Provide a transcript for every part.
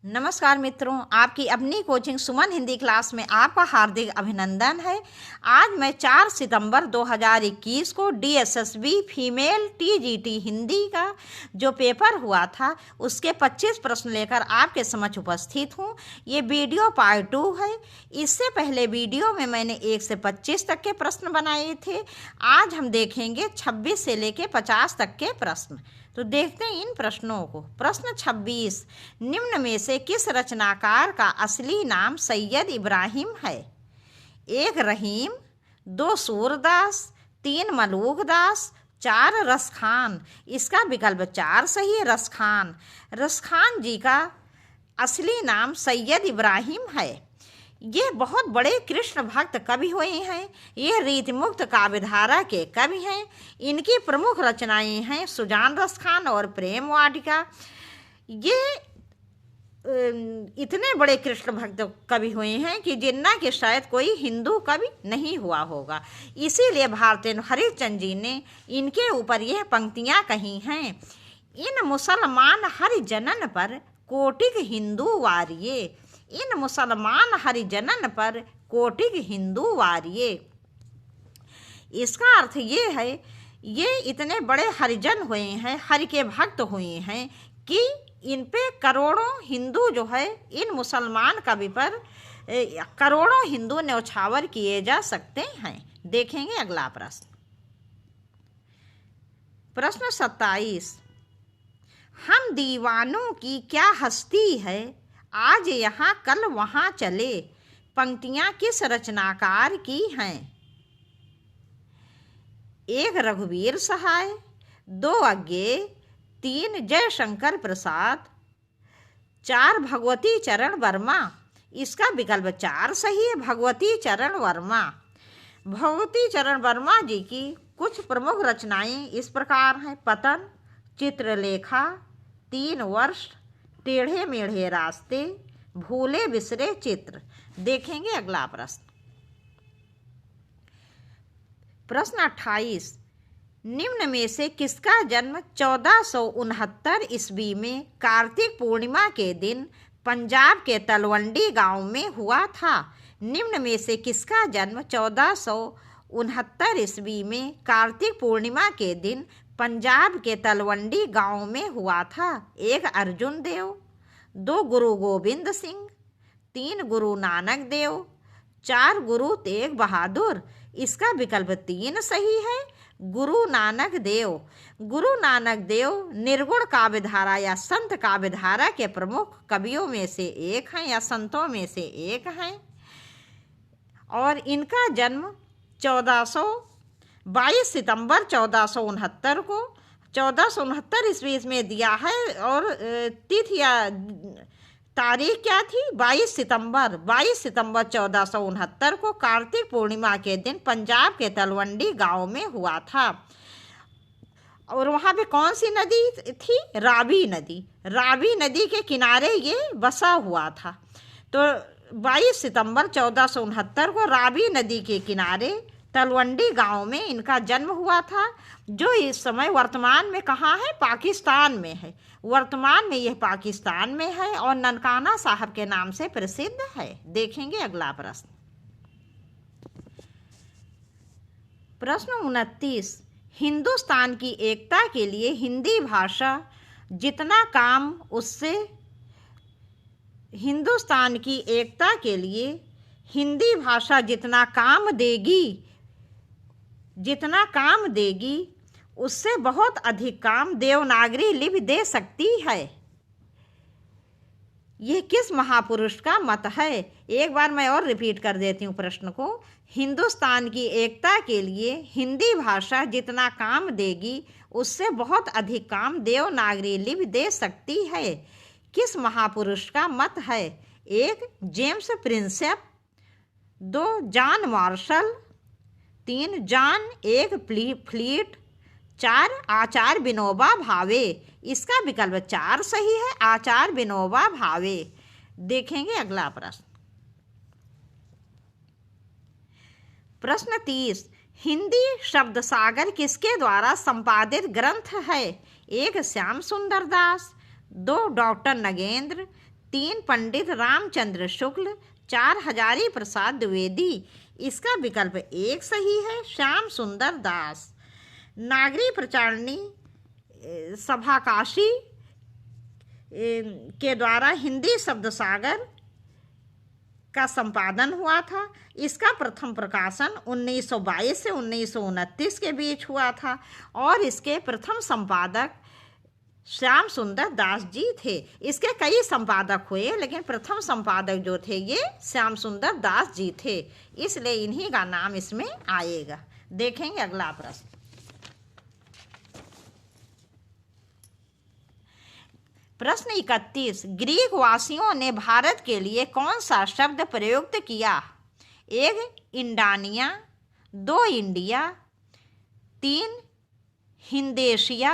नमस्कार मित्रों, आपकी अपनी कोचिंग सुमन हिंदी क्लास में आपका हार्दिक अभिनंदन है। आज मैं 4 सितंबर 2021 को DSSB फीमेल TGT हिंदी का जो पेपर हुआ था उसके 25 प्रश्न लेकर आपके समक्ष उपस्थित हूँ। ये वीडियो पार्ट 2 है। इससे पहले वीडियो में मैंने 1 से 25 तक के प्रश्न बनाए थे। आज हम देखेंगे 26 से लेकर 50 तक के प्रश्न। तो देखते हैं इन प्रश्नों को। प्रश्न 26, निम्न में से किस रचनाकार का असली नाम सैयद इब्राहिम है? 1 रहीम, 2 सूरदास, 3 मलूकदास, 4 रसखान। इसका विकल्प 4 सही है, रसखान। रसखान जी का असली नाम सैयद इब्राहिम है। ये बहुत बड़े कृष्ण भक्त कवि हुए हैं। ये रीतिमुक्त काव्यधारा के कवि हैं। इनकी प्रमुख रचनाएं हैं सुजान रसखान और प्रेम वाटिका। ये इतने बड़े कृष्ण भक्त कवि हुए हैं कि जिन्ना के शायद कोई हिंदू कवि नहीं हुआ होगा। इसीलिए भारतेंदु हरिश्चंद्र जी ने इनके ऊपर यह पंक्तियां कही हैं। इन मुसलमान हरिजनन पर कोटिक हिंदू वारिये। इन मुसलमान हरिजनन पर कोटिक हिंदू वारिये। इसका अर्थ ये है, ये इतने बड़े हरिजन हुए हैं, हरि के भक्त हुए हैं कि इन पे करोड़ों हिंदू जो है, इन मुसलमान कवि पर करोड़ों हिंदू न्यौछावर किए जा सकते हैं। देखेंगे अगला प्रश्न। प्रश्न 27, हम दीवानों की क्या हस्ती है, आज यहाँ कल वहाँ चले। पंक्तियाँ किस रचनाकार की हैं? 1 रघुवीर सहाय, 2 अज्ञेय, 3 जयशंकर प्रसाद, 4 भगवती चरण वर्मा। इसका विकल्प 4 सही है, भगवती चरण वर्मा। भगवती चरण वर्मा जी की कुछ प्रमुख रचनाएं इस प्रकार हैं। पतन, चित्रलेखा, 3 वर्ष, टेढ़े मेढ़े रास्ते, भूले बिसरे चित्र। देखेंगे अगला प्रश्न। प्रश्न 28, निम्न में से किसका जन्म 1469 ईस्वी में कार्तिक पूर्णिमा के दिन पंजाब के तलवंडी गांव में हुआ था? निम्न में से किसका जन्म 1469 ईस्वी में कार्तिक पूर्णिमा के दिन पंजाब के तलवंडी गांव में हुआ था? 1 अर्जुन देव, 2 गुरु गोविंद सिंह, 3 गुरु नानक देव, 4 गुरु तेग बहादुर। इसका विकल्प 3 सही है, गुरु नानक देव। गुरु नानक देव निर्गुण काव्यधारा या संत काव्यधारा के प्रमुख कवियों में से एक हैं या संतों में से एक हैं। और इनका जन्म 22 सितंबर 1469 को 1469 ईस्वी में दिया है। और तिथि या तारीख क्या थी? 22 सितंबर 1469 को कार्तिक पूर्णिमा के दिन पंजाब के तलवंडी गांव में हुआ था। और वहाँ पे कौन सी नदी थी? रावी नदी। रावी नदी के किनारे ये बसा हुआ था। तो 22 सितंबर 1469 को रावी नदी के किनारे तलवंडी गांव में इनका जन्म हुआ था, जो इस समय वर्तमान में कहाँ है? पाकिस्तान में है। वर्तमान में यह पाकिस्तान में है और ननकाना साहब के नाम से प्रसिद्ध है। देखेंगे अगला प्रश्न। प्रश्न 29, हिंदुस्तान की एकता के लिए हिंदी भाषा जितना काम उससे हिंदुस्तान की एकता के लिए हिंदी भाषा जितना काम देगी उससे बहुत अधिक काम देवनागरी लिपि दे सकती है। यह किस महापुरुष का मत है? एक बार मैं और रिपीट कर देती हूँ प्रश्न को। हिंदुस्तान की एकता के लिए हिंदी भाषा जितना काम देगी उससे बहुत अधिक काम देवनागरी लिपि दे सकती है। किस महापुरुष का मत है? 1 James Prinsep, 2 John Marshall, 3 John egg fleet, 4 आचार्य विनोबा भावे। इसका विकल्प 4 सही है, आचार्य विनोबा भावे। देखेंगे अगला प्रश्न। प्रश्न 30, हिंदी शब्द सागर किसके द्वारा संपादित ग्रंथ है? 1 श्याम सुंदर दास, 2 डॉक्टर नगेंद्र, 3 पंडित रामचंद्र शुक्ल, 4 हजारी प्रसाद द्विवेदी। इसका विकल्प 1 सही है, श्याम सुंदर दास। नागरी प्रचारणी सभा काशी के द्वारा हिंदी शब्द सागर का संपादन हुआ था। इसका प्रथम प्रकाशन 1922 से 1929 के बीच हुआ था और इसके प्रथम संपादक श्याम सुंदर दास जी थे। इसके कई संपादक हुए लेकिन प्रथम संपादक जो थे ये श्याम सुंदर दास जी थे, इसलिए इन्हीं का नाम इसमें आएगा। देखेंगे अगला प्रश्न। प्रश्न 31, ग्रीक वासियों ने भारत के लिए कौन सा शब्द प्रयुक्त किया? 1 इंडानिया, 2 इंडिया, 3 हिंदेशिया,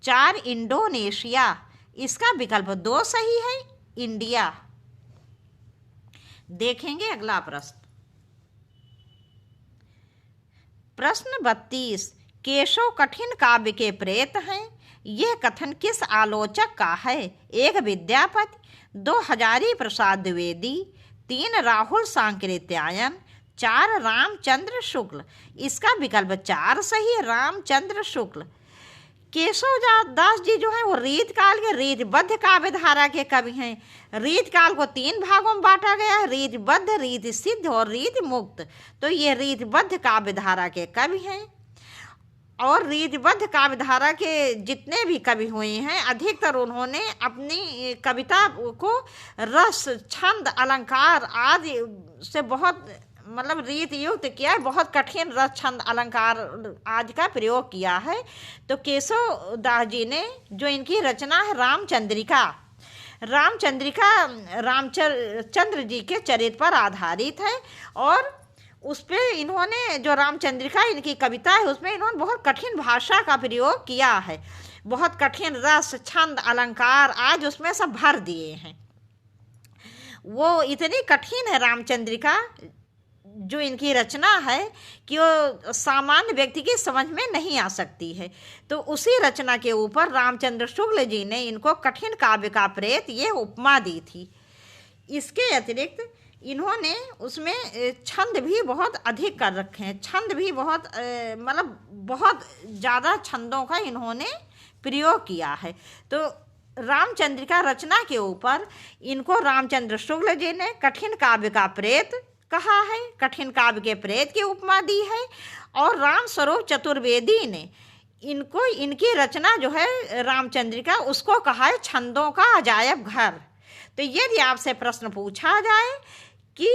4 इंडोनेशिया। इसका विकल्प 2 सही है, इंडिया। देखेंगे अगला प्रश्न। प्रश्न 32, केशव कठिन काव्य के प्रेत हैं। यह कथन किस आलोचक का है? 1 विद्यापति, 2 हजारी प्रसाद द्विवेदी, 3 राहुल सांकृत्यायन, 4 रामचंद्र शुक्ल। इसका विकल्प 4 सही, रामचंद्र शुक्ल। केशव दास जी जो हैं वो रीत काल के रीतबद्ध काव्य धारा के कवि हैं। रीत काल को 3 भागों में बांटा गया है, रीतबद्ध, रीत सिद्ध और रीत मुक्त। तो ये रीतबद्ध काव्य धारा के कवि हैं और रीतबद्ध काव्य धारा के जितने भी कवि हुए हैं अधिकतर उन्होंने अपनी कविता को रस, छंद, अलंकार आदि से बहुत रीत युक्त किया है, बहुत कठिन रस, छंद, अलंकार आदि का प्रयोग किया है। तो केशव दास जी ने जो इनकी रचना है रामचंद्रिका रामचंद्र जी के चरित्र पर आधारित है और उस पे इन्होंने जो रामचंद्रिका इनकी कविता है उसमें इन्होंने बहुत कठिन भाषा का प्रयोग किया है, बहुत कठिन रस, छंद, अलंकार आज उसमें सब भर दिए हैं। वो इतनी कठिन है रामचंद्रिका जो इनकी रचना है कि वो सामान्य व्यक्ति की समझ में नहीं आ सकती है। तो उसी रचना के ऊपर रामचंद्र शुक्ल जी ने इनको कठिन काव्य का प्रेत ये उपमा दी थी। इसके अतिरिक्त इन्होंने उसमें छंद भी बहुत अधिक कर रखे हैं, छंद भी बहुत बहुत ज़्यादा छंदों का इन्होंने प्रयोग किया है। तो रामचंद्रिका रचना के ऊपर इनको रामचंद्र शुक्ल जी ने कठिन काव्य का प्रेत कहा है, कठिन काव्य के प्रेत की उपमा दी है और रामस्वरूप चतुर्वेदी ने इनको इनकी रचना जो है रामचंद्रिका उसको कहा है छंदों का अजायब घर। तो यदि आपसे प्रश्न पूछा जाए कि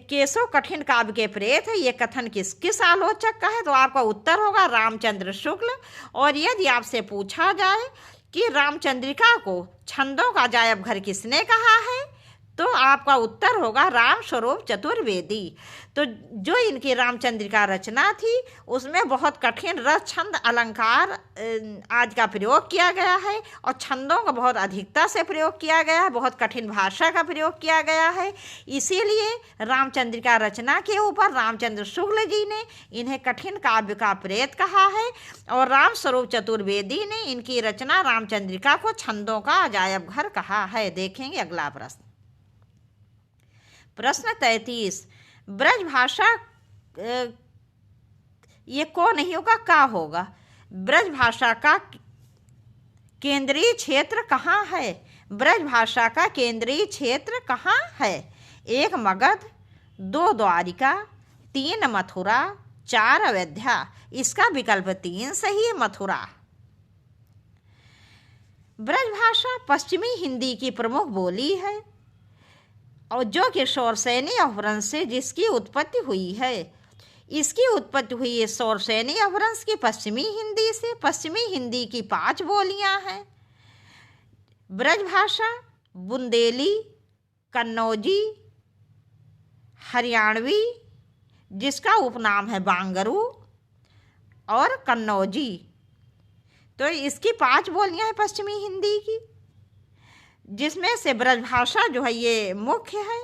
केशव कठिन काव्य के प्रेत है, ये कथन किस आलोचक का है, तो आपका उत्तर होगा रामचंद्र शुक्ल। और यदि आपसे पूछा जाए कि रामचंद्रिका को छंदों का अजायब घर किसने कहा है, तो आपका उत्तर होगा रामस्वरूप चतुर्वेदी। तो जो इनकी रामचंद्रिका रचना थी उसमें बहुत कठिन रस, छंद, अलंकार आदि का प्रयोग किया गया है और छंदों का बहुत अधिकता से प्रयोग किया गया है, बहुत कठिन भाषा का प्रयोग किया गया है। इसीलिए रामचंद्रिका रचना के ऊपर रामचंद्र शुक्ल जी ने इन्हें कठिन काव्य का प्रेत कहा है और रामस्वरूप चतुर्वेदी ने इनकी रचना रामचंद्रिका को छंदों का अजायब घर कहा है। देखेंगे अगला प्रश्न। प्रश्न 33, ब्रज भाषा ये को नहीं होगा, का होगा? ब्रज भाषा का केंद्रीय क्षेत्र कहाँ है? ब्रज भाषा का केंद्रीय क्षेत्र कहाँ है? 1 मगध, 2 द्वारिका, 3 मथुरा, 4 अयोध्या। इसका विकल्प 3 सही है, मथुरा। ब्रज भाषा पश्चिमी हिंदी की प्रमुख बोली है और जो कि शौरसेनी अपभ्रंश से जिसकी उत्पत्ति हुई है। इसकी उत्पत्ति हुई है शौरसेनी अपभ्रंश की पश्चिमी हिंदी से। पश्चिमी हिंदी की 5 बोलियां हैं। ब्रज भाषा बुंदेली, कन्नौजी, हरियाणवी जिसका उपनाम है बांगरू और कन्नौजी। तो इसकी 5 बोलियां हैं पश्चिमी हिंदी की, जिसमें से ब्रजभाषा जो है ये मुख्य है।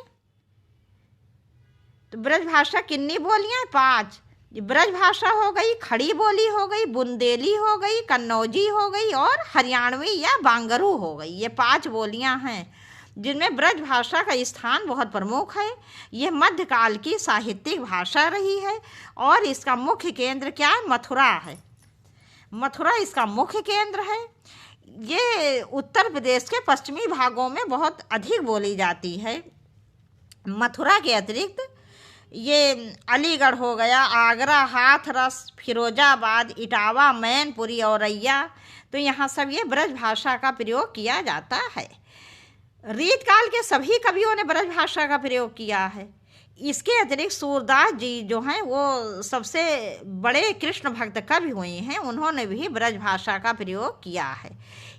तो ब्रजभाषा कितनी बोलियां? 5। ब्रजभाषा हो गई, खड़ी बोली हो गई, बुंदेली हो गई, कन्नौजी हो गई और हरियाणवी या बांगरू हो गई। ये 5 बोलियां हैं। जिनमें ब्रज भाषा का स्थान बहुत प्रमुख है। यह मध्यकाल की साहित्यिक भाषा रही है और इसका मुख्य केंद्र क्या है? मथुरा है। मथुरा इसका मुख्य केंद्र है। ये उत्तर प्रदेश के पश्चिमी भागों में बहुत अधिक बोली जाती है। मथुरा के अतिरिक्त ये अलीगढ़ हो गया, आगरा, हाथरस, फिरोजाबाद, इटावा, मैनपुरी, औरैया, तो यहाँ सब ये ब्रज भाषा का प्रयोग किया जाता है। रीतकाल के सभी कवियों ने ब्रज भाषा का प्रयोग किया है। इसके अतिरिक्त सूरदास जी जो हैं वो सबसे बड़े कृष्ण भक्त कवि हुए हैं, उन्होंने भी ब्रज भाषा का प्रयोग किया है।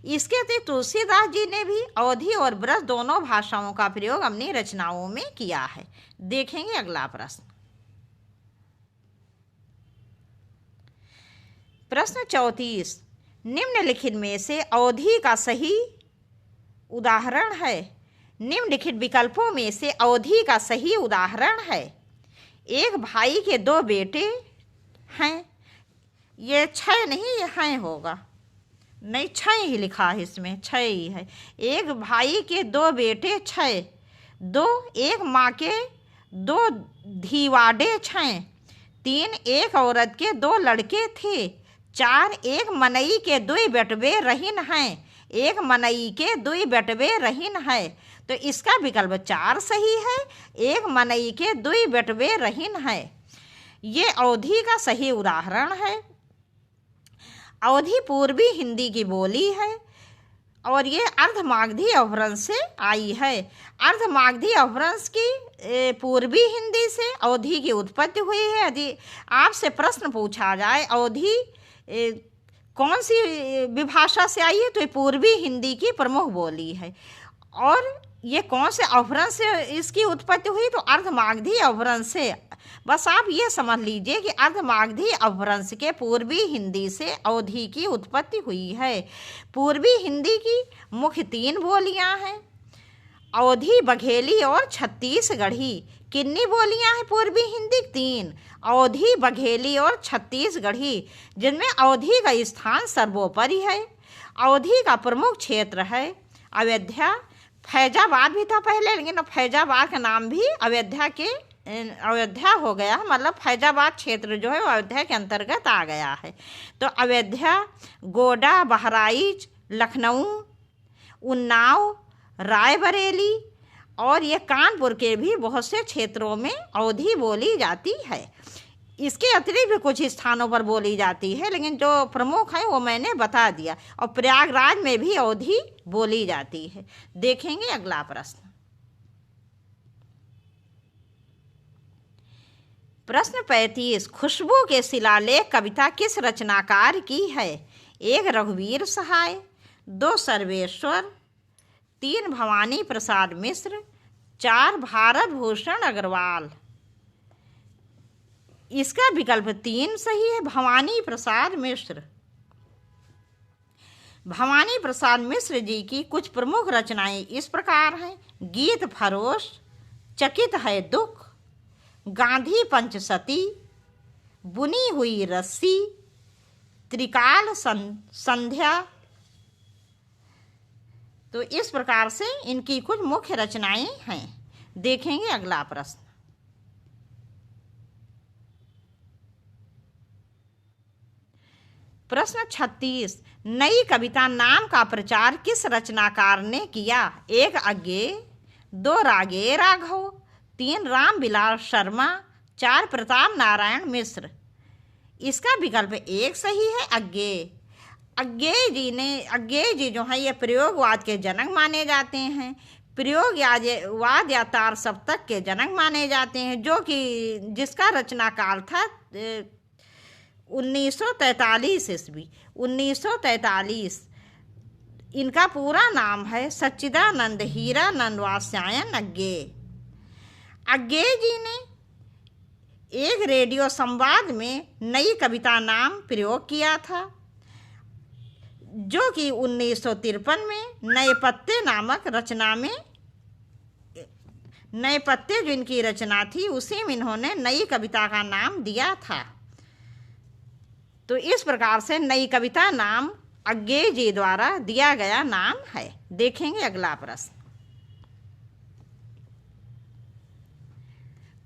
इसके अतिरिक्त तुलसीदास जी ने भी अवधी और ब्रज दोनों भाषाओं का प्रयोग अपनी रचनाओं में किया है। देखेंगे अगला प्रश्न। प्रश्न 34, निम्नलिखित में से अवधी का सही उदाहरण है। निम्नलिखित विकल्पों में से अवधी का सही उदाहरण है। एक भाई के दो बेटे हैं। ये छह नहीं, ये हैं होगा, नहीं छह ही लिखा है, इसमें छह ही है। एक भाई के दो बेटे छह, दो एक माँ के दो धीवाड़े छह, तीन एक औरत के दो लड़के थे, चार एक मनई के दुई बेटवे रहीन हैं, एक मनई के दुई बेटवे रहीन है। तो इसका विकल्प 4 सही है। एक मनई के दुई बेटवे रहीन है। ये अवधी का सही उदाहरण है। अवधी पूर्वी हिंदी की बोली है और ये अर्धमागधी अपभ्रंश से आई है। अर्धमागधी अपभ्रंश की पूर्वी हिंदी से अवधी की उत्पत्ति हुई है। यदि आपसे प्रश्न पूछा जाए अवधी कौन सी विभाषा से आई है, तो ये पूर्वी हिंदी की प्रमुख बोली है। और ये कौन से अपभ्रंश से इसकी उत्पत्ति हुई, तो अर्धमागधी अपभ्रंश से। बस आप ये समझ लीजिए कि अर्धमागधी अपभ्रंश के पूर्वी हिंदी से अवधी की उत्पत्ति हुई है। पूर्वी हिंदी की मुख्य 3 बोलियां हैं, अवधी, बघेली और छत्तीसगढ़ी। कितनी बोलियां हैं पूर्वी हिंदी? 3, अवधी, बघेली और छत्तीसगढ़ी, जिनमें अवधी का स्थान सर्वोपरि है। अवधी का प्रमुख क्षेत्र है अयोध्या। फैजाबाद भी था पहले, लेकिन फैजाबाद का नाम भी अयोध्या हो गया, मतलब फैजाबाद क्षेत्र जो है वो अयोध्या के अंतर्गत आ गया है। तो अयोध्या, गोडा, बहराइच, लखनऊ, उन्नाव, रायबरेली और ये कानपुर के भी बहुत से क्षेत्रों में अवधी बोली जाती है। इसके अतिरिक्त भी कुछ स्थानों पर बोली जाती है, लेकिन जो प्रमुख है वो मैंने बता दिया। और प्रयागराज में भी अवधी बोली जाती है। देखेंगे अगला प्रश्न। प्रश्न 35, खुशबू के शिलालेख कविता किस रचनाकार की है? 1 रघुवीर सहाय, 2 सर्वेश्वर, 3 भवानी प्रसाद मिश्र, 4 भारत भूषण अग्रवाल। इसका विकल्प 3 सही है, भवानी प्रसाद मिश्र। भवानी प्रसाद मिश्र जी की कुछ प्रमुख रचनाएं इस प्रकार हैं: गीत फरोश, चकित है दुख, गांधी पंचसती, बुनी हुई रस्सी, त्रिकाल संध्या। तो इस प्रकार से इनकी कुछ मुख्य रचनाएं हैं। देखेंगे अगला प्रश्न। प्रश्न 36, नई कविता नाम का प्रचार किस रचनाकार ने किया? 1 अज्ञेय, 2 रागे राघव, 3 रामविलास शर्मा, 4 प्रताप नारायण मिश्र। इसका विकल्प 1 सही है, अज्ञेय। अज्ञेय जी जो है ये प्रयोगवाद के जनक माने जाते हैं। प्रयोगवाद या तार सप्तक के जनक माने जाते हैं, जो कि जिसका रचना काल था 1943 ईस्वी। 1943। इनका पूरा नाम है सच्चिदानंद हीरानंद वात्स्यायन अज्ञेय। अज्ञेय जी ने एक रेडियो संवाद में नई कविता नाम प्रयोग किया था, जो कि 1953 में नए पत्ते नामक रचना में, नए पत्ते जो इनकी रचना थी उसी में इन्होंने नई कविता का नाम दिया था। तो इस प्रकार से नई कविता नाम अज्ञेय जी द्वारा दिया गया नाम है। देखेंगे अगला प्रश्न।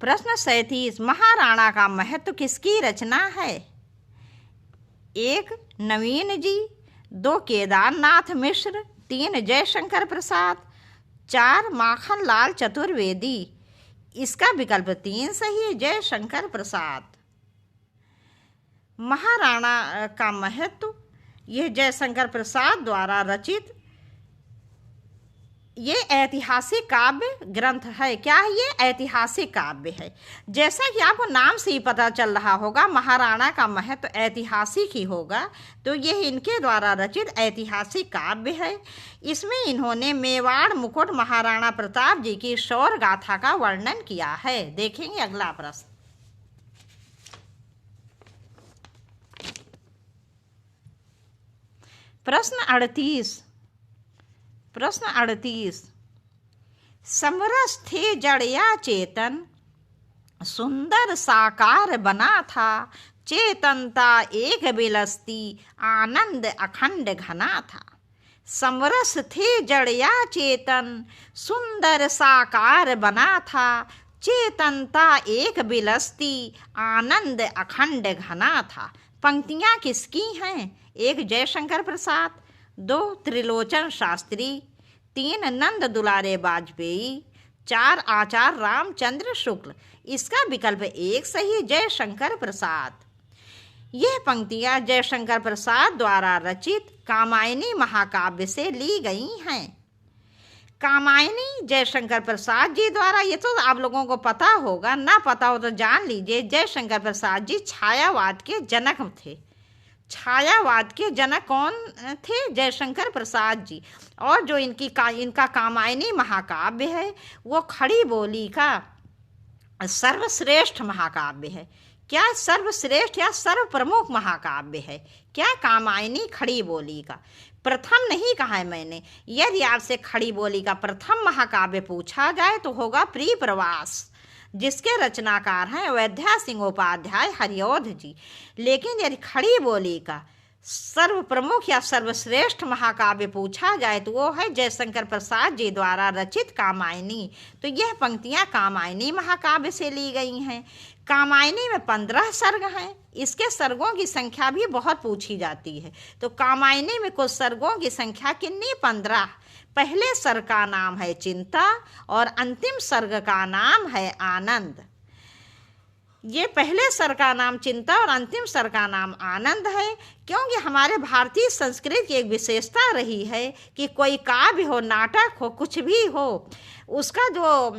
प्रश्न 37, महाराणा का महत्व किसकी रचना है? 1 नवीन जी, 2 केदारनाथ मिश्र, 3 जयशंकर प्रसाद, 4 माखनलाल चतुर्वेदी। इसका विकल्प 3 सही है, जयशंकर प्रसाद। महाराणा का महत्व, यह जयशंकर प्रसाद द्वारा रचित ये ऐतिहासिक काव्य ग्रंथ है। क्या है ये? ऐतिहासिक काव्य है। जैसा कि आपको नाम से ही पता चल रहा होगा, महाराणा का महत्व ऐतिहासिक ही होगा, तो यह इनके द्वारा रचित ऐतिहासिक काव्य है। इसमें इन्होंने मेवाड़ मुकुट महाराणा प्रताप जी की शौर्य गाथा का वर्णन किया है। देखेंगे अगला प्रश्न। प्रश्न 38, समरस थे जड़ या चेतन, सुंदर साकार बना था, चेतनता एक बिलसती, आनंद अखंड घना था। समरस थे जड़ या चेतन, सुंदर साकार बना था, चेतनता एक बिलसती, आनंद अखंड घना था। पंक्तियाँ किसकी हैं? 1 जयशंकर प्रसाद, 2 त्रिलोचन शास्त्री, 3 नंद दुलारे वाजपेयी, 4 आचार्य रामचंद्र शुक्ल। इसका विकल्प 1 सही, जयशंकर प्रसाद। यह पंक्तियाँ जयशंकर प्रसाद द्वारा रचित कामायनी महाकाव्य से ली गई हैं। कामायनी जयशंकर प्रसाद जी द्वारा, ये तो आप लोगों को पता होगा, ना पता हो तो जान लीजिए। जयशंकर प्रसाद जी छायावाद के जनक थे। छायावाद के जनक कौन थे? जयशंकर प्रसाद जी। और जो इनका कामायनी महाकाव्य है वो खड़ी बोली का सर्वश्रेष्ठ महाकाव्य है। क्या सर्वश्रेष्ठ या सर्व प्रमुख महाकाव्य है? क्या कामायनी खड़ी बोली का? प्रथम नहीं कहा है मैंने। यदि आपसे खड़ी बोली का प्रथम महाकाव्य पूछा जाए तो होगा प्रिय प्रवास, जिसके रचनाकार हैं अयोध्या सिंह उपाध्याय हरिऔध जी। लेकिन यदि खड़ी बोली का सर्व प्रमुख या सर्वश्रेष्ठ महाकाव्य पूछा जाए तो वो है जयशंकर प्रसाद जी द्वारा रचित कामायनी। तो यह पंक्तियाँ कामायनी महाकाव्य से ली गई हैं। कामायनी में 15 सर्ग हैं। इसके सर्गों की संख्या भी बहुत पूछी जाती है। तो कामायनी में कुल सर्गों की संख्या कितनी? 15। पहले सर्ग का नाम है चिंता और अंतिम सर्ग का नाम है आनंद। ये पहले सर्ग का नाम चिंता और अंतिम सर्ग का नाम आनंद है, क्योंकि हमारे भारतीय संस्कृति की एक विशेषता रही है कि कोई काव्य हो, नाटक हो, कुछ भी हो, उसका जो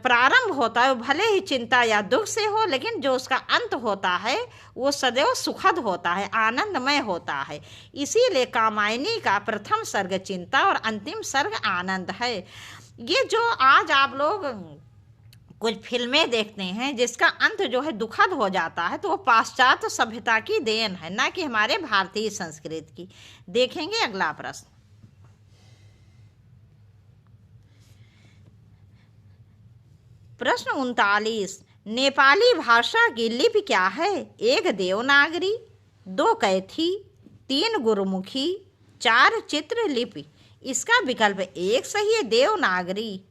प्रारंभ होता है वो भले ही चिंता या दुख से हो, लेकिन जो उसका अंत होता है वो सदैव सुखद होता है, आनंदमय होता है। इसीलिए कामायनी का प्रथम सर्ग चिंता और अंतिम सर्ग आनंद है। ये जो आज आप लोग कुछ फिल्में देखते हैं जिसका अंत जो है दुखद हो जाता है, तो वो पाश्चात्य सभ्यता की देन है, ना कि हमारे भारतीय संस्कृति की। देखेंगे अगला प्रश्न। प्रश्न 39, नेपाली भाषा की लिपि क्या है? 1 देवनागरी, 2 कैथी, 3 गुरुमुखी, 4 चित्र लिपि। इसका विकल्प 1 सही है, देवनागरी।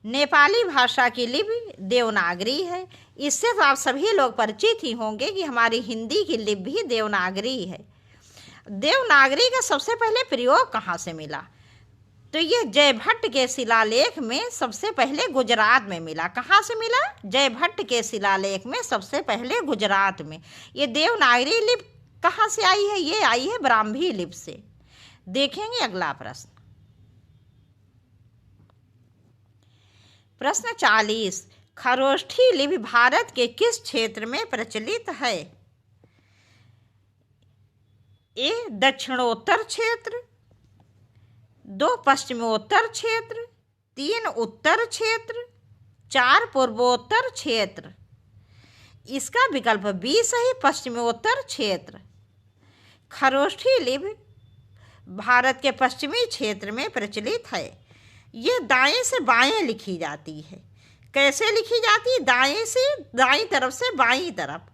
नेपाली भाषा की लिपि देवनागरी है। इससे तो आप सभी लोग परिचित ही होंगे कि हमारी हिंदी की लिपि भी देवनागरी है। देवनागरी का सबसे पहले प्रयोग कहाँ से मिला? तो ये जयभट्ट के शिलालेख में सबसे पहले गुजरात में मिला। कहाँ से मिला? जयभट्ट के शिलालेख में सबसे पहले गुजरात में। ये देवनागरी लिपि कहाँ से आई है? ये आई है ब्राह्मी लिपि से। देखेंगे अगला प्रश्न। प्रश्न 40, खरोष्ठी लिपि भारत के किस क्षेत्र में प्रचलित है? ए दक्षिणोत्तर क्षेत्र, 2 पश्चिमोत्तर क्षेत्र, 3 उत्तर क्षेत्र, 4 पूर्वोत्तर क्षेत्र। इसका विकल्प बी सही, पश्चिमोत्तर क्षेत्र। खरोष्ठी लिपि भारत के पश्चिमी क्षेत्र में प्रचलित है। ये दाएं से बाएं लिखी जाती है। कैसे लिखी जाती है? दाएं से दाईं तरफ से बाईं तरफ।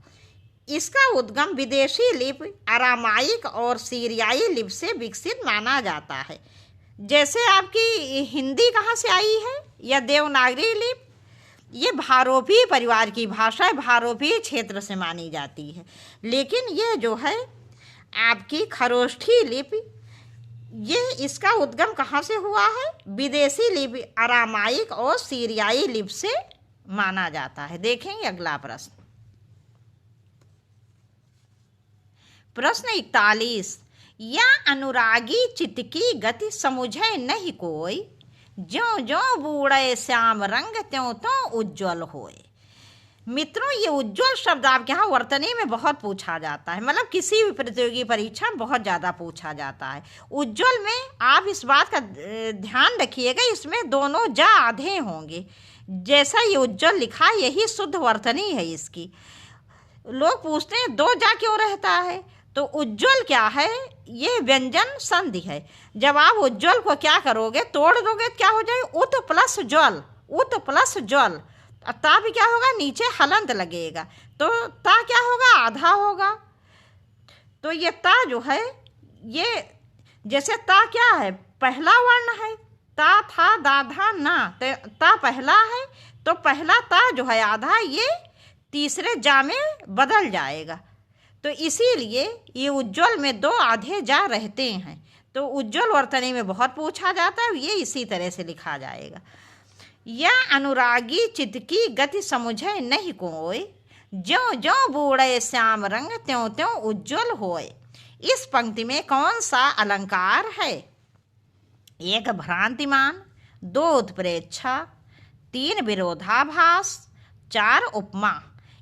इसका उद्गम विदेशी लिपि अरामाइक और सीरियाई लिपि से विकसित माना जाता है। जैसे आपकी हिंदी कहाँ से आई है या देवनागरी लिपि, ये भारोपीय परिवार की भाषा है, भारोपीय क्षेत्र से मानी जाती है। लेकिन ये जो है आपकी खरोष्ठी लिपि, ये इसका उद्गम कहाँ से हुआ है? विदेशी लिपि अरामाइक और सीरियाई लिपि से माना जाता है। देखेंगे अगला प्रश्न। प्रश्न 41, या अनुरागी चित्त की गति समुझे नहीं कोई, ज्यों ज्यों बूढ़े श्याम रंग त्यों त्यों उज्ज्वल होए। मित्रों, ये उज्ज्वल शब्द आपके यहाँ वर्तनी में बहुत पूछा जाता है, मतलब किसी भी प्रतियोगी परीक्षा में बहुत ज़्यादा पूछा जाता है। उज्ज्वल में आप इस बात का ध्यान रखिएगा, इसमें दोनों जा आधे होंगे। जैसा ये उज्ज्वल लिखा है यही शुद्ध वर्तनी है इसकी। लोग पूछते हैं दो जा क्यों रहता है, तो उज्ज्वल क्या है? ये व्यंजन संधि है। जब आप उज्ज्वल को क्या करोगे, तोड़ दोगे तो क्या हो जाएगा? उत प्लस ज्वल, उत प्लस ज्वल। ता भी क्या होगा? नीचे हलंत लगेगा, तो ता क्या होगा? आधा होगा। तो ये ता जो है, ये जैसे ता क्या है? पहला वर्ण है, ता था दा धा ना, ता पहला है, तो पहला ता जो है आधा, ये तीसरे जा में बदल जाएगा। तो इसीलिए ये उज्ज्वल में दो आधे जा रहते हैं। तो उज्ज्वल वर्तनी में बहुत पूछा जाता है, ये इसी तरह से लिखा जाएगा। या अनुरागी चित्त की गति समुझे नहीं कोई, ज्यों ज्यों बूढ़े श्याम रंग त्यों त्यों उज्ज्वल होए। इस पंक्ति में कौन सा अलंकार है? 1 भ्रांतिमान, 2 उत्प्रेक्षा, 3 विरोधाभास, 4 उपमा।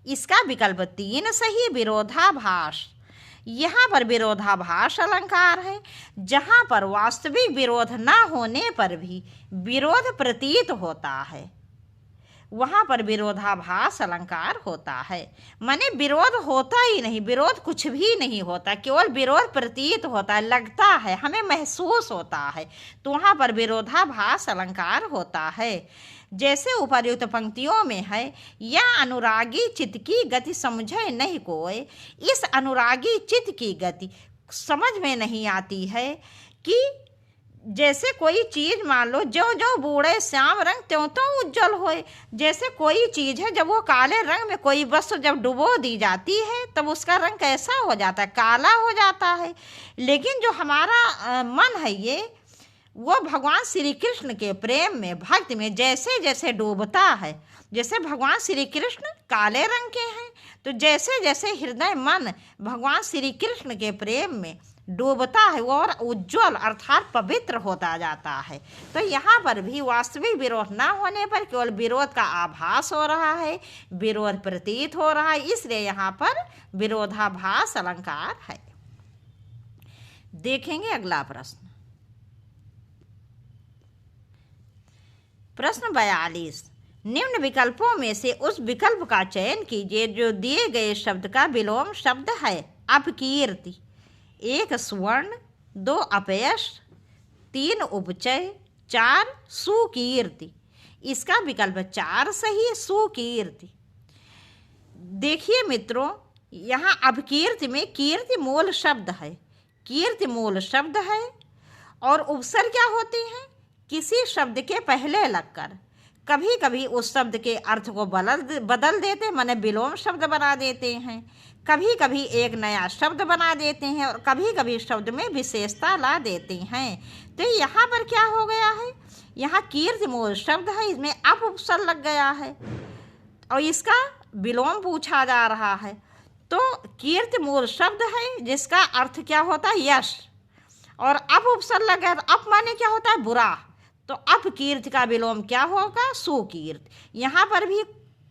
इसका विकल्प 3 सही, विरोधाभास। यहाँ पर विरोधाभास अलंकार है, जहाँ पर वास्तविक विरोध ना होने पर भी विरोध प्रतीत होता है, वहाँ पर विरोधाभास अलंकार होता है। माने विरोध होता ही नहीं, विरोध कुछ भी नहीं होता, केवल विरोध प्रतीत होता है, लगता है, हमें महसूस होता है, तो वहाँ पर विरोधाभास अलंकार होता है। जैसे उपर्युक्त पंक्तियों में है, या अनुरागी चित्त की गति समझे नहीं कोई। इस अनुरागी चित्त की गति समझ में नहीं आती है कि जैसे कोई चीज़ मान लो, जो जो बूढ़े श्याम रंग त्यों त्यों उज्जवल होए। जैसे कोई चीज़ है, जब वो काले रंग में कोई वस्तु जब डुबो दी जाती है तब उसका रंग कैसा हो जाता है? काला हो जाता है। लेकिन जो हमारा मन है, ये वो भगवान श्री कृष्ण के प्रेम में, भक्ति में जैसे जैसे डूबता है, जैसे भगवान श्री कृष्ण काले रंग के हैं, तो जैसे जैसे हृदय मन भगवान श्री कृष्ण के प्रेम में डूबता है वो और उज्ज्वल अर्थात पवित्र होता जाता है। तो यहाँ पर भी वास्तविक विरोध ना होने पर केवल विरोध का आभास हो रहा है, विरोध प्रतीत हो रहा है, इसलिए यहाँ पर विरोधाभास अलंकार है। देखेंगे अगला प्रश्न। प्रश्न 42, निम्न विकल्पों में से उस विकल्प का चयन कीजिए जो दिए गए शब्द का विलोम शब्द है। अपकीर्ति, 1 सुवर्ण, 2 अपयश, 3 उपचय, 4 सुकीर्ति। इसका विकल्प 4 सही, सुकीर्ति। देखिए मित्रों, यहाँ अपकीर्ति में कीर्ति मूल शब्द है, कीर्ति मूल शब्द है, और उपसर्ग क्या होते हैं? किसी शब्द के पहले लगकर। कभी कभी उस शब्द के अर्थ को बदल देते, माने विलोम शब्द बना देते हैं, कभी कभी एक नया शब्द बना देते हैं, और कभी कभी शब्द में विशेषता ला देते हैं। तो यहाँ पर क्या हो गया है? यहाँ कीर्ति मूल शब्द है, इसमें अप उपसर्ग लग गया है और इसका विलोम पूछा जा रहा है। तो कीर्ति मूल शब्द है जिसका अर्थ क्या होता है? यश, और अप उपसर्ग लग गया, तो अप माने क्या होता है? बुरा, तो अपकीर्ति का विलोम क्या होगा? सुकीर्ति। यहाँ पर भी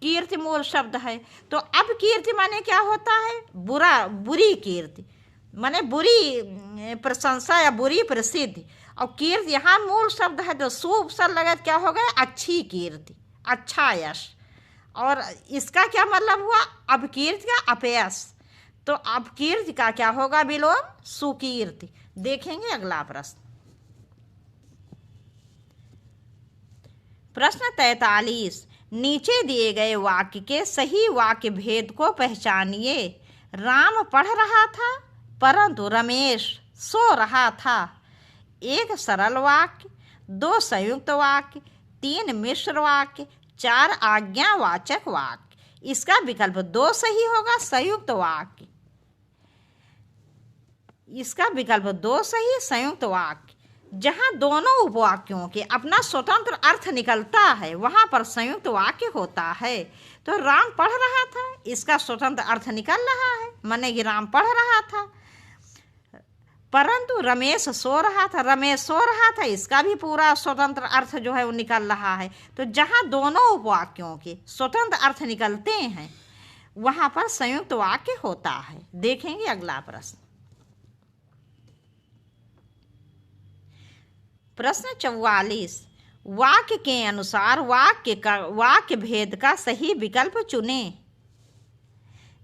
कीर्ति मूल शब्द है, तो अपकीर्ति माने क्या होता है? बुरा, बुरी कीर्ति, माने बुरी प्रशंसा या बुरी प्रसिद्धि। और कीर्ति यहाँ मूल शब्द है, तो सु उपसर्ग लगा क्या हो गया? अच्छी कीर्ति, अच्छा यश। और इसका क्या मतलब हुआ? अपकीर्ति का अपयश, तो अपकीर्ति का क्या होगा विलोम? सुकीर्ति। देखेंगे अगला प्रश्न। प्रश्न 43, नीचे दिए गए वाक्य के सही वाक्य भेद को पहचानिए। राम पढ़ रहा था परंतु रमेश सो रहा था। 1 सरल वाक्य, 2 संयुक्त वाक्य, 3 मिश्र वाक्य, 4 आज्ञावाचक वाक्य। इसका विकल्प 2 सही होगा। संयुक्त वाक्य, इसका विकल्प 2 सही। संयुक्त वाक्य, जहाँ दोनों उपवाक्यों के अपना स्वतंत्र अर्थ निकलता है वहाँ पर संयुक्त वाक्य होता है। तो राम पढ़ रहा था, इसका स्वतंत्र अर्थ निकल रहा है, माने कि राम पढ़ रहा था। परंतु रमेश सो रहा था, रमेश सो रहा था, इसका भी पूरा स्वतंत्र अर्थ जो है वो निकल रहा है। तो जहाँ दोनों उपवाक्यों के स्वतंत्र अर्थ निकलते हैं वहाँ पर संयुक्त वाक्य होता है। देखेंगे अगला प्रश्न। प्रश्न 44, वाक्य के अनुसार वाक्य भेद का सही विकल्प चुनें।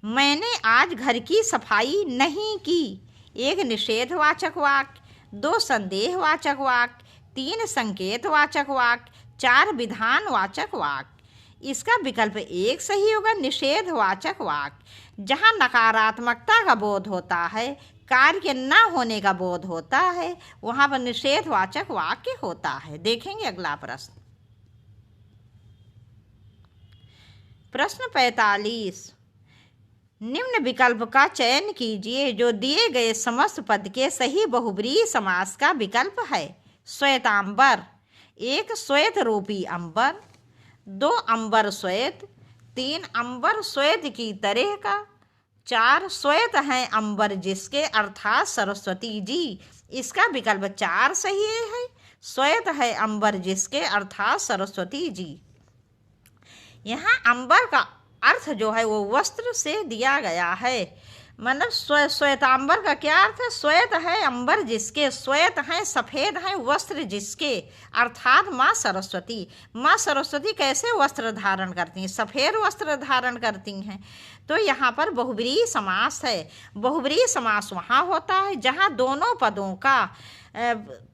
मैंने आज घर की सफाई नहीं की। 1 निषेधवाचक वाक्य, 2 संदेहवाचक वाक्य, 3 संकेतवाचक वाक्य, 4 विधानवाचक वाक्य। इसका विकल्प 1 सही होगा। निषेधवाचक वाक्य, जहाँ नकारात्मकता का बोध होता है, कार्य के न होने का बोध होता है, वहाँ पर निषेधवाचक वाक्य होता है। देखेंगे अगला प्रश्न। प्रश्न 45, निम्न विकल्प का चयन कीजिए जो दिए गए समस्त पद के सही बहुब्रीहि समास का विकल्प है। श्वेतांबर, 1 श्वेत रूपी अंबर, 2 अंबर श्वेत, 3 अंबर श्वेत की तरह का, 4 श्वेत हैं अंबर जिसके अर्थात सरस्वती जी। इसका विकल्प 4 सही है। श्वेत है अंबर जिसके अर्थात सरस्वती जी। यहाँ अंबर का अर्थ जो है वो वस्त्र से दिया गया है। मतलब श्वेतांबर का क्या अर्थ है? श्वेत है अंबर जिसके, श्वेत हैं सफ़ेद हैं वस्त्र जिसके, अर्थात माँ सरस्वती। माँ सरस्वती कैसे वस्त्र धारण करती हैं? सफ़ेद वस्त्र धारण करती हैं। तो यहाँ पर बहुब्रीहि समास है। बहुब्रीहि समास वहाँ होता है जहाँ दोनों पदों का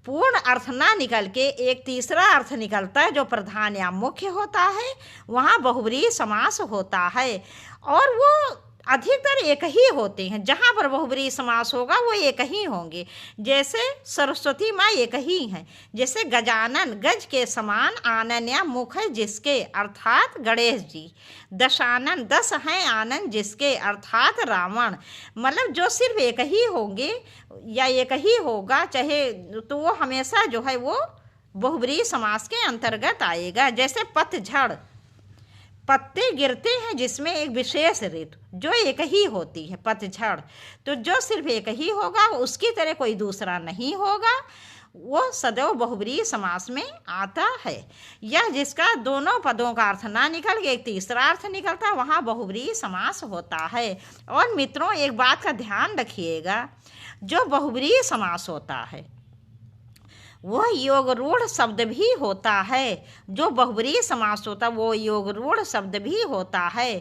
पूर्ण अर्थ ना निकल के एक तीसरा अर्थ निकलता है जो प्रधान या मुख्य होता है, वहाँ बहुब्रीहि समास होता है। और वो अधिकतर एक ही होते हैं। जहाँ पर बहुब्रीहि समास होगा वो एक ही होंगे। जैसे सरस्वती माँ एक ही हैं। जैसे गजानन, गज के समान आनन या मुख है जिसके, अर्थात गणेश जी। दशानन, 10 हैं आनंद जिसके, अर्थात रावण। मतलब जो सिर्फ एक ही होंगे या एक ही होगा चाहे, तो वो हमेशा जो है वो बहुब्रीहि समास के अंतर्गत आएगा। जैसे पतझड़, पत्ते गिरते हैं जिसमें एक विशेष ऋतु जो एक ही होती है, पतझड़। तो जो सिर्फ एक ही होगा उसकी तरह कोई दूसरा नहीं होगा, वो सदैव बहुब्रीहि समास में आता है। यह जिसका दोनों पदों का अर्थ ना निकल के एक तीसरा अर्थ निकलता है वहाँ बहुब्रीहि समास होता है। और मित्रों एक बात का ध्यान रखिएगा, जो बहुब्रीहि समास होता है वह योग रूढ़ शब्द भी होता है। जो बहुब्रीहि समास होता है वो योग रूढ़ शब्द भी होता है।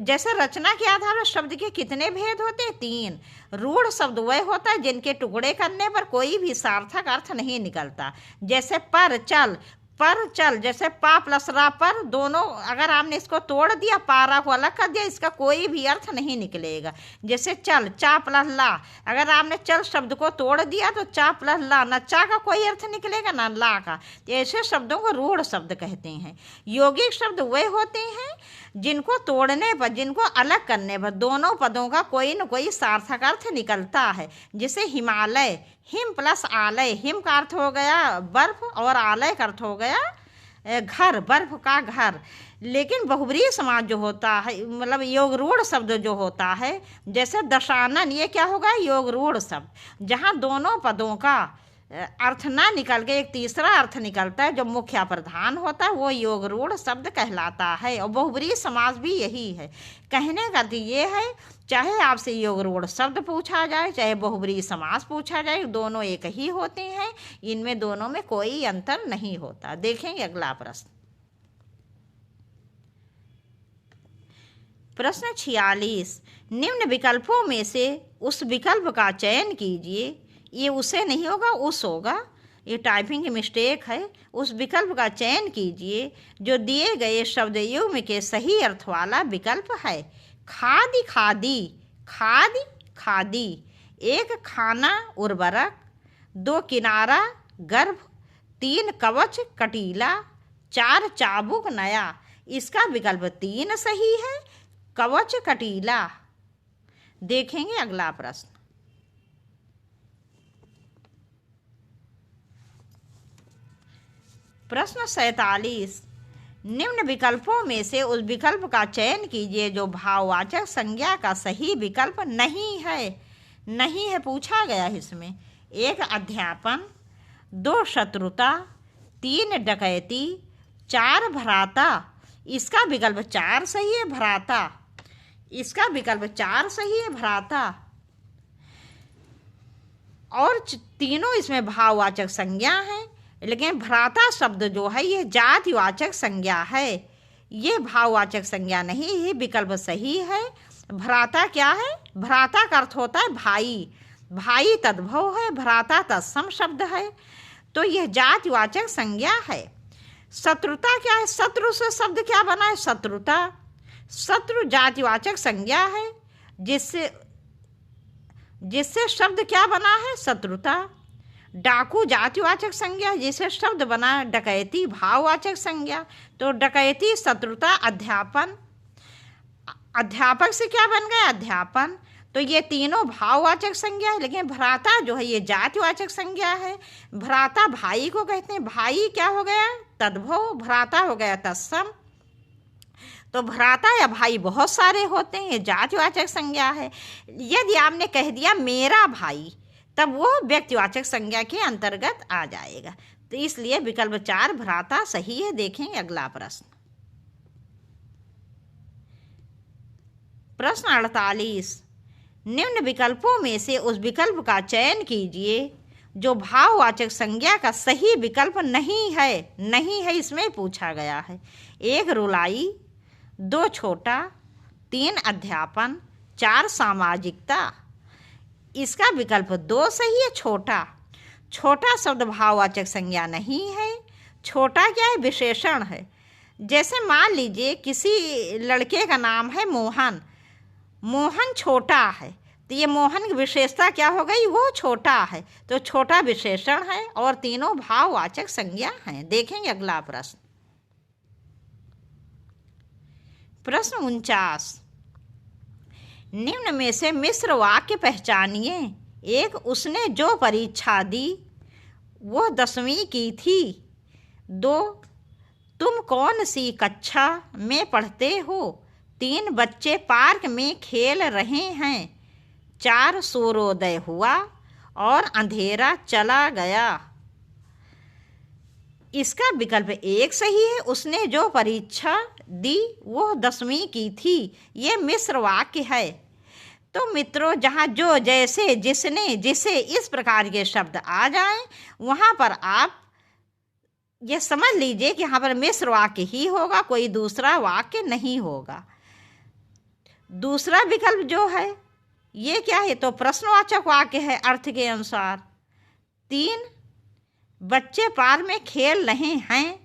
जैसे रचना के आधार पर शब्द के कितने भेद होते हैं? 3। रूढ़ शब्द वह होता है जिनके टुकड़े करने पर कोई भी सार्थक अर्थ नहीं निकलता। जैसे पर चल, पर चल, जैसे पा प्लस रा पर, दोनों अगर आपने इसको तोड़ दिया, पारा को अलग कर दिया, इसका कोई भी अर्थ नहीं निकलेगा। जैसे चल, चा प्लस ला, अगर आपने चल शब्द को तोड़ दिया तो चा प्लस ला, न चा का कोई अर्थ निकलेगा न ला का। तो ऐसे शब्दों को रूढ़ शब्द कहते हैं। यौगिक शब्द वह होते हैं जिनको तोड़ने पर, जिनको अलग करने पर दोनों पदों का कोई न कोई सार्थक अर्थ निकलता है। जैसे हिमालय, हिम प्लस आलय, हिम का अर्थ हो गया बर्फ और आलय का अर्थ हो गया घर, बर्फ का घर। लेकिन बहुब्रीहि समास जो होता है, मतलब योग रूढ़ शब्द जो होता है, जैसे दशानन, ये क्या होगा? योग रूढ़ शब्द, जहाँ दोनों पदों का अर्थ ना निकल के एक तीसरा अर्थ निकलता है जो मुख्य प्रधान होता है, वो योग रूढ़ शब्द कहलाता है। और बहुब्रीहि समास भी यही है। कहने का ये है, चाहे आपसे योग रूढ़ शब्द पूछा जाए चाहे बहुब्रीहि समास पूछा जाए, दोनों एक ही होते हैं। इनमें दोनों में कोई अंतर नहीं होता। देखेंगे अगला प्रश्न। प्रश्न 46, निम्न विकल्पों में से उस विकल्प का चयन कीजिए। ये उसे नहीं होगा, उस होगा, ये टाइपिंग की मिस्टेक है। उस विकल्प का चयन कीजिए जो दिए गए शब्द युग्म के सही अर्थ वाला विकल्प है। खादी खादी, खादी खादी, 1 खाना उर्वरक, 2 किनारा गर्भ, 3 कवच कटीला, 4 चाबुक नया, इसका विकल्प 3 सही है। कवच कटीला। देखेंगे अगला प्रश्न। प्रश्न 47, निम्न विकल्पों में से उस विकल्प का चयन कीजिए जो भाववाचक संज्ञा का सही विकल्प नहीं है। नहीं है पूछा गया है इसमें। 1 अध्यापन, 2 शत्रुता, 3 डकैती, 4 भ्राता। इसका विकल्प 4 सही है, भ्राता। इसका विकल्प 4 सही है, भ्राता। और तीनों इसमें भाववाचक संज्ञा है, लेकिन भ्राता शब्द जो है ये जातिवाचक संज्ञा है, ये भाववाचक संज्ञा नहीं। ये विकल्प सही है। भ्राता क्या है? भ्राता का अर्थ होता है भाई। भाई तद्भव है, भ्राता तत्सम शब्द है, तो यह जातिवाचक संज्ञा है। शत्रुता क्या है? शत्रु से शब्द क्या बना है? शत्रुता। शत्रु जातिवाचक संज्ञा है, जिससे शब्द क्या बना है? शत्रुता। डाकू जातिवाचक संज्ञा, जिसे शब्द बना है डकैती भाववाचक संज्ञा, तो डकैती, शत्रुता, अध्यापन। अध्यापक से क्या बन गया? अध्यापन। तो ये तीनों भाववाचक संज्ञा है, लेकिन भ्राता जो है ये जातिवाचक संज्ञा है। भ्राता भाई को कहते हैं। भाई क्या हो गया? तद्भव। भ्राता हो गया तत्सम। तो भ्राता या भाई बहुत सारे होते हैं, ये जातिवाचक संज्ञा है। यदि आपने कह दिया मेरा भाई, तब वो व्यक्तिवाचक संज्ञा के अंतर्गत आ जाएगा। तो इसलिए विकल्प 4 भ्राता सही है। देखेंगे अगला प्रश्न। प्रश्न 48, निम्न विकल्पों में से उस विकल्प का चयन कीजिए जो भाववाचक संज्ञा का सही विकल्प नहीं है। नहीं है इसमें पूछा गया है। 1 रुलाई, 2 छोटा, 3 अध्यापन, 4 सामाजिकता। इसका विकल्प 2 सही है, छोटा। छोटा शब्द भाववाचक संज्ञा नहीं है। छोटा क्या है? विशेषण है। जैसे मान लीजिए किसी लड़के का नाम है मोहन। मोहन छोटा है, तो ये मोहन की विशेषता क्या हो गई? वो छोटा है, तो छोटा विशेषण है और तीनों भाववाचक संज्ञा हैं। देखेंगे अगला प्रश्न। प्रश्न 49, निम्न में से मिश्र वाक्य पहचानिए। 1 उसने जो परीक्षा दी वो 10वीं की थी। 2 तुम कौन सी कक्षा में पढ़ते हो। 3 बच्चे पार्क में खेल रहे हैं। 4 सूर्योदय हुआ और अंधेरा चला गया। इसका विकल्प 1 सही है। उसने जो परीक्षा दी वो 10वीं की थी। ये मिश्र वाक्य है। तो मित्रों, जहाँ जो, जैसे, जिसने, जिसे, इस प्रकार के शब्द आ जाएं, वहाँ पर आप ये समझ लीजिए कि यहाँ पर मिश्र वाक्य ही होगा, कोई दूसरा वाक्य नहीं होगा। दूसरा विकल्प जो है ये क्या है? तो प्रश्नवाचक वाक्य है अर्थ के अनुसार। 3 बच्चे पार्क में खेल रहे हैं,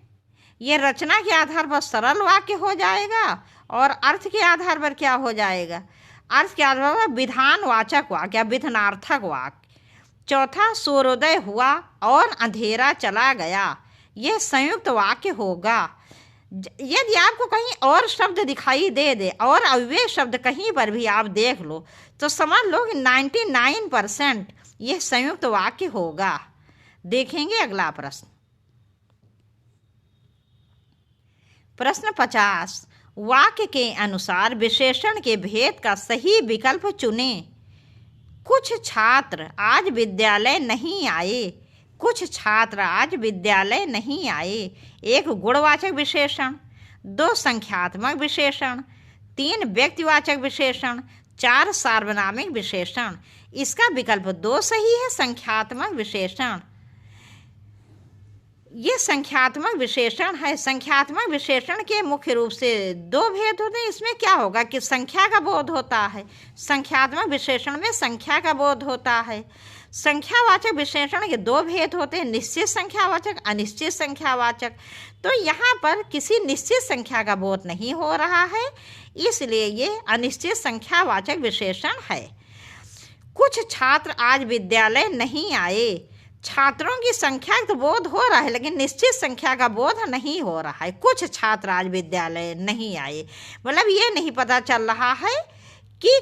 ये रचना के आधार पर सरल वाक्य हो जाएगा और अर्थ के आधार पर क्या हो जाएगा? अर्थ के आधार पर विधानवाचक वाक्य या विधानार्थक वाक्य। 4 सूर्योदय हुआ और अंधेरा चला गया, ये संयुक्त वाक्य होगा। यदि आपको कहीं और शब्द दिखाई दे और अव्यय शब्द कहीं पर भी आप देख लो, तो समझ लो कि 99% यह संयुक्त वाक्य होगा। देखेंगे अगला प्रश्न। प्रश्न 50, वाक्य के अनुसार विशेषण के भेद का सही विकल्प चुनें। कुछ छात्र आज विद्यालय नहीं आए। कुछ छात्र आज विद्यालय नहीं आए। 1 गुणवाचक विशेषण, 2 संख्यात्मक विशेषण, 3 व्यक्तिवाचक विशेषण, 4 सार्वनामिक विशेषण। इसका विकल्प 2 सही है, संख्यात्मक विशेषण। ये संख्यात्मक विशेषण है। संख्यात्मक विशेषण के मुख्य रूप से 2 भेद होते हैं। इसमें क्या होगा कि संख्या का बोध होता है। संख्यात्मक विशेषण में संख्या का बोध होता है। संख्यावाचक विशेषण के 2 भेद होते हैं, निश्चित संख्यावाचक, अनिश्चित संख्यावाचक। तो यहाँ पर किसी निश्चित संख्या का बोध नहीं हो रहा है, इसलिए ये अनिश्चित संख्यावाचक विशेषण है। कुछ छात्र आज विद्यालय नहीं आए, छात्रों की संख्या तो बोध हो रहा है, लेकिन निश्चित संख्या का बोध नहीं हो रहा है। कुछ छात्र आज विद्यालय नहीं आए, मतलब ये नहीं पता चल रहा है कि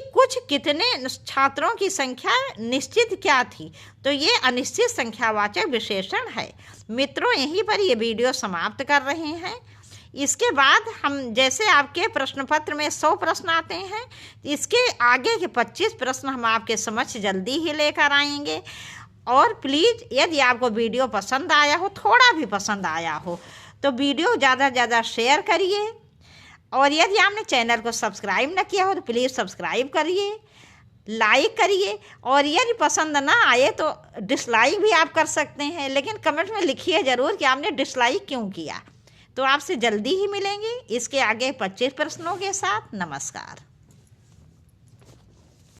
कितने छात्रों की संख्या निश्चित क्या थी। तो ये अनिश्चित संख्यावाचक विशेषण है। मित्रों, यहीं पर ये वीडियो समाप्त कर रहे हैं। इसके बाद हम जैसे आपके प्रश्न पत्र में 100 प्रश्न आते हैं, इसके आगे के 25 प्रश्न हम आपके समक्ष जल्दी ही लेकर आएंगे। और प्लीज़ यदि आपको वीडियो पसंद आया हो, थोड़ा भी पसंद आया हो, तो वीडियो ज़्यादा से ज़्यादा शेयर करिए। और यदि आपने चैनल को सब्सक्राइब न किया हो तो प्लीज़ सब्सक्राइब करिए, लाइक करिए। और यदि पसंद ना आए तो डिसलाइक भी आप कर सकते हैं, लेकिन कमेंट में लिखिए ज़रूर कि आपने डिसलाइक क्यों किया। तो आपसे जल्दी ही मिलेंगे इसके आगे 25 प्रश्नों के साथ। नमस्कार।